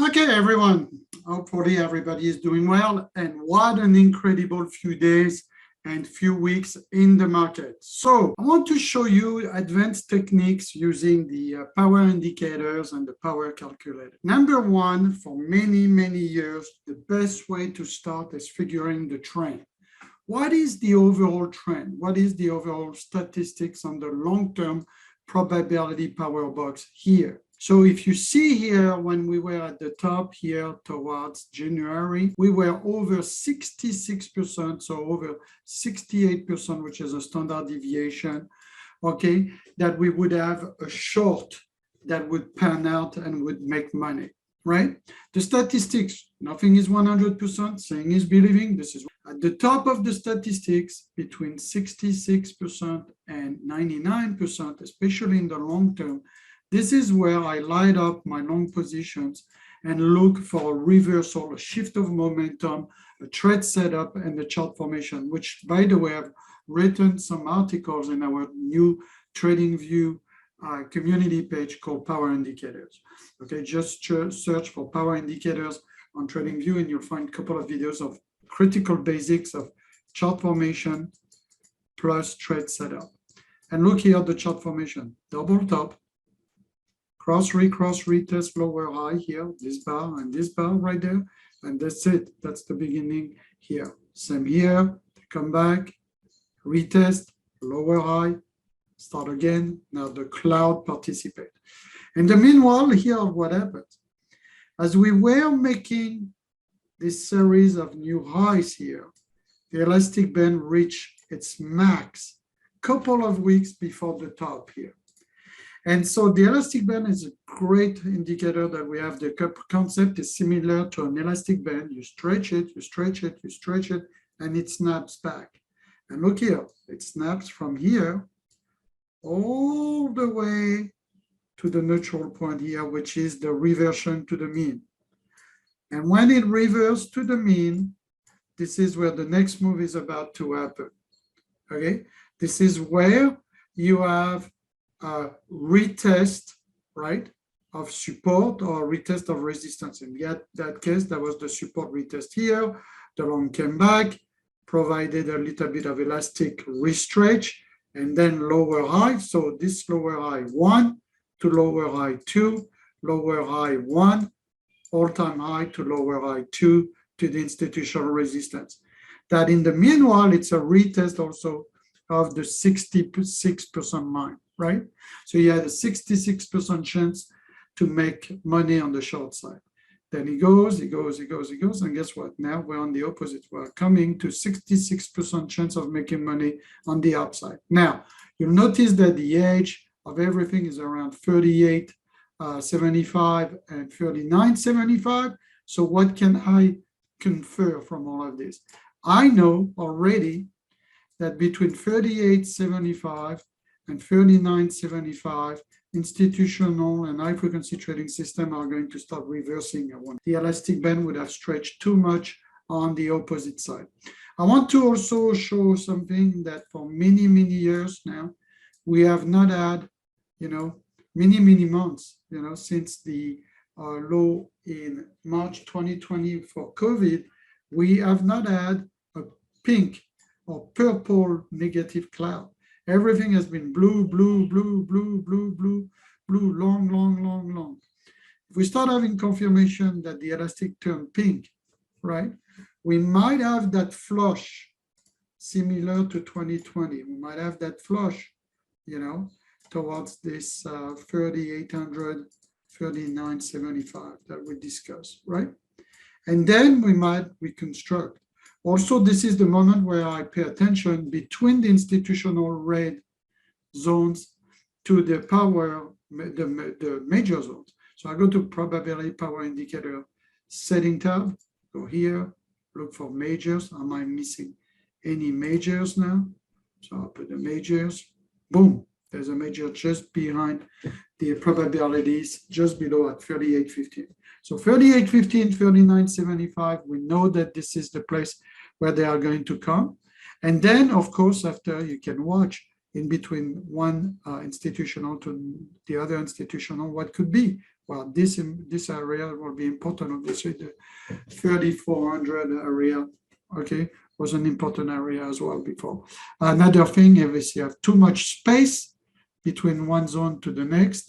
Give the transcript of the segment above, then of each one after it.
Okay, everyone. Hopefully everybody is doing well. And what an incredible few days and few weeks in the market. So I want to show you advanced techniques using the power indicators and the power calculator. Number one, for many years, the best way to start is figuring the trend. What is the overall trend? What is the overall statistics on the long-term probability power box here? So if you see here, when we were at the top here towards January, we were over 66%, so over 68%, which is a standard deviation, okay, that we would have a short that would pan out and would make money, right? The statistics, nothing is 100%, seeing is believing. This is at the top of the statistics between 66% and 99%, especially in the long term. This is where I light up my long positions and look for a reversal, a shift of momentum, a trade setup, and the chart formation, which, by the way, I've written some articles in our new TradingView community page called Power Indicators. Okay, just search for Power Indicators on TradingView and you'll find a couple of videos of critical basics of chart formation plus trade setup. And look here at the chart formation, double top, cross retest lower high here, this bar and this bar right there, and that's it. That's the beginning here. Same here, come back, retest, lower high, start again. Now the cloud participate. In the meanwhile, here what happened? As we were making this series of new highs here, the elastic band reached its max a couple of weeks before the top here. And so the elastic band is a great indicator that we have. The concept is similar to an elastic band. You stretch it, you stretch it, you stretch it, and it snaps back. And look here, it snaps from here all the way to the neutral point here, which is the reversion to the mean. And when it reverses to the mean, this is where the next move is about to happen. Okay, this is where you have a retest, right, of support or retest of resistance. In that case, that was the support retest here. The long came back, provided a little bit of elastic restretch, and then lower high. So this lower high 1 to lower high 2, lower high 1, all-time high to lower high 2 to the institutional resistance. That in the meanwhile, it's a retest also of the 66% line, right? So you had a 66% chance to make money on the short side. Then it goes, and guess what? Now we're on the opposite. We're coming to 66% chance of making money on the upside. Now, you'll notice that the edge of everything is around 38.75 and 39.75. So what can I confer from all of this? I know already that between 38.75 and 39.75, institutional and high frequency trading system are going to start reversing. The elastic band would have stretched too much on the opposite side. I want to also show something that for many years now, we have not had, many months, since the low in March 2020 for COVID, we have not had a pink or purple negative cloud. Everything has been blue, long. If we start having confirmation that the elastic turned pink, right, we might have that flush similar to 2020. We might have that flush, towards this 3,800, 39.75 that we discussed, right? And then we might reconstruct. Also, this is the moment where I pay attention between the institutional red zones to the power, the major zones. So I go to probability power indicator setting tab, go here, look for majors. Am I missing any majors now? So I'll put the majors, boom. There's a major just behind the probabilities, just below at 38.15. So 38.15, 39.75, we know that this is the place where they are going to come. And then, of course, after you can watch in between one institutional to the other institutional, what could be well, this area will be important. Obviously, the 3,400 area, okay, was an important area as well before. Another thing, if you have too much space between one zone to the next,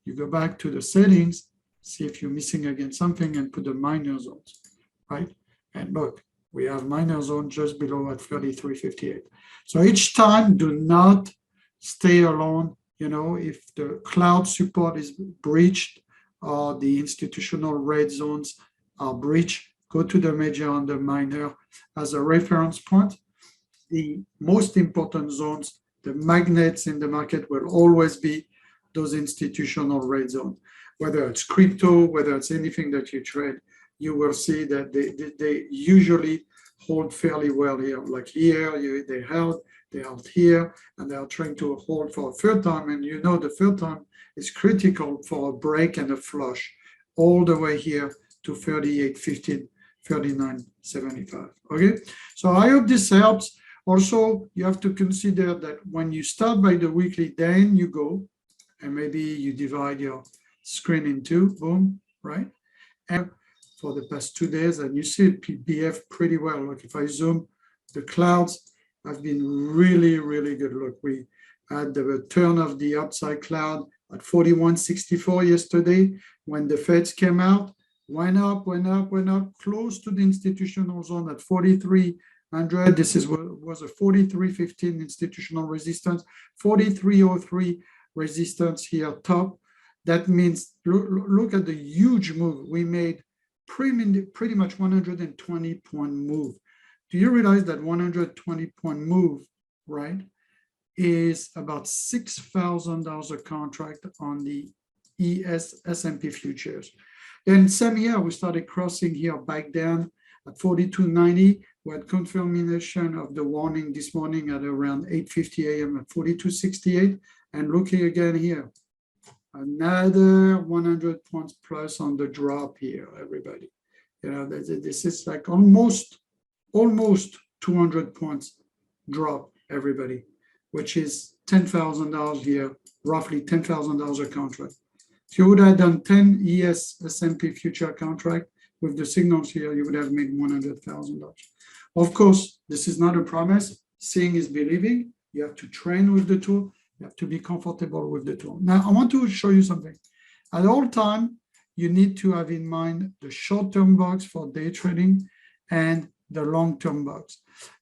you go back to the settings, see if you're missing again something, and put the minor zones, right? And look, we have minor zone just below at 33.58. So each time, do not stay alone. If the cloud support is breached or the institutional red zones are breached, go to the major and the minor as a reference point. The most important zones, the magnets in the market, will always be those institutional red zones. Whether it's crypto, whether it's anything that you trade, you will see that they usually hold fairly well here. Like here, they held here, and they are trying to hold for a third time. And the third time is critical for a break and a flush all the way here to 38.15, 39.75. Okay, so I hope this helps. Also, you have to consider that when you start by the weekly, then you go and maybe you divide your screen in two, boom, right? And for the past 2 days, and you see it behave pretty well. Look, if I zoom, the clouds have been really, really good. Look, we had the turn of the upside cloud at 41.64 yesterday when the Feds came out, went up, close to the institutional zone at 4300. This was a 43.15 institutional resistance, 43.03 resistance here top. That means look at the huge move we made, pretty much 120 point move. Do you realize that 120 point move, right, is about $6,000 a contract on the S&P futures? Then same year, we started crossing here back down at 42.90. We had confirmation of the warning this morning at around 8:50 a.m. at 42.68. And looking again here, another 100 points plus on the drop here, everybody. This is like almost 200 points drop, everybody, which is $10,000 here, roughly $10,000 a contract. If you would have done 10 ES S&P future contract with the signals here, you would have made $100,000. Of course, this is not a promise. Seeing is believing. You have to train with the tool. You have to be comfortable with the tool. Now, I want to show you something. At all time, you need to have in mind the short-term box for day trading and the long-term box.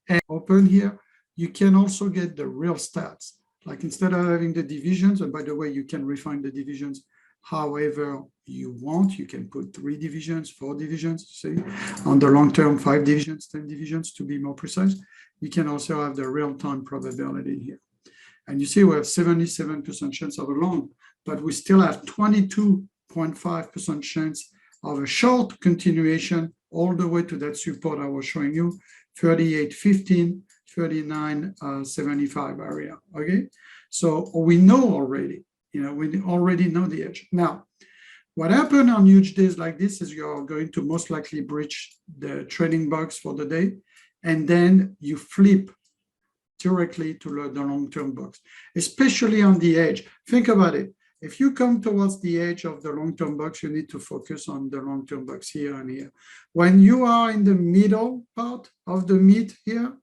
And open here, you can also get the real stats. Like instead of having the divisions, and by the way, you can refine the divisions however you want. You can put 3 divisions, 4 divisions, see, on the long term, 5 divisions, 10 divisions to be more precise. You can also have the real-time probability here. And you see we have 77% chance of a long, but we still have 22.5% chance of a short continuation all the way to that support I was showing you, 38.15, 39.75 area, okay? So we know already, we already know the edge. Now, what happened on huge days like this is you're going to most likely breach the trading box for the day, and then you flip directly to the long-term box, especially on the edge. Think about it. If you come towards the edge of the long-term box, you need to focus on the long-term box here and here. When you are in the middle part of the meat here,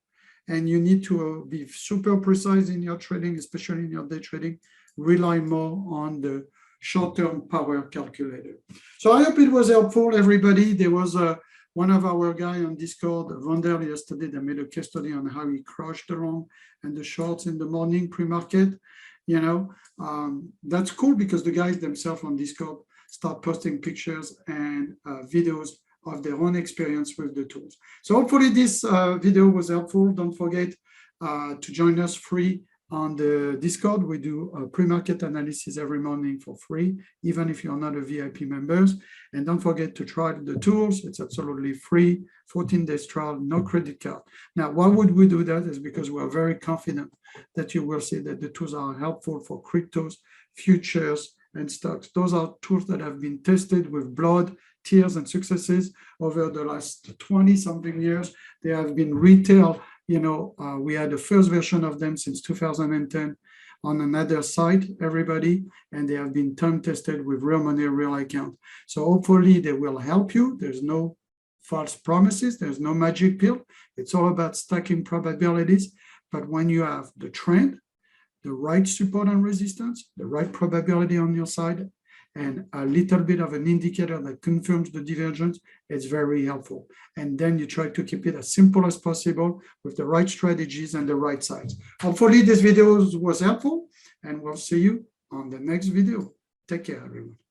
and you need to be super precise in your trading, especially in your day trading, rely more on the short-term power calculator. So I hope it was helpful, everybody. There was one of our guys on Discord, Vander, yesterday, that made a case study on how he crushed the long and the shorts in the morning pre-market. That's cool because the guys themselves on Discord start posting pictures and videos of their own experience with the tools. So hopefully this video was helpful. Don't forget to join us free on the Discord. We do a pre-market analysis every morning for free, even if you're not a VIP member. And don't forget to try the tools. It's absolutely free, 14 days trial, no credit card. Now, why would we do that? Is because we're very confident that you will see that the tools are helpful for cryptos, futures, and stocks. Those are tools that have been tested with blood, tears, and successes over the last 20-something years. They have been retail. We had the first version of them since 2010 on another site, everybody, and they have been time tested with real money, real account. So hopefully they will help you. There's no false promises. There's no magic pill. It's all about stacking probabilities. But when you have the trend, the right support and resistance, the right probability on your side, and a little bit of an indicator that confirms the divergence, it's very helpful. And then you try to keep it as simple as possible with the right strategies and the right sides. Hopefully this video was helpful, and we'll see you on the next video. Take care, everyone.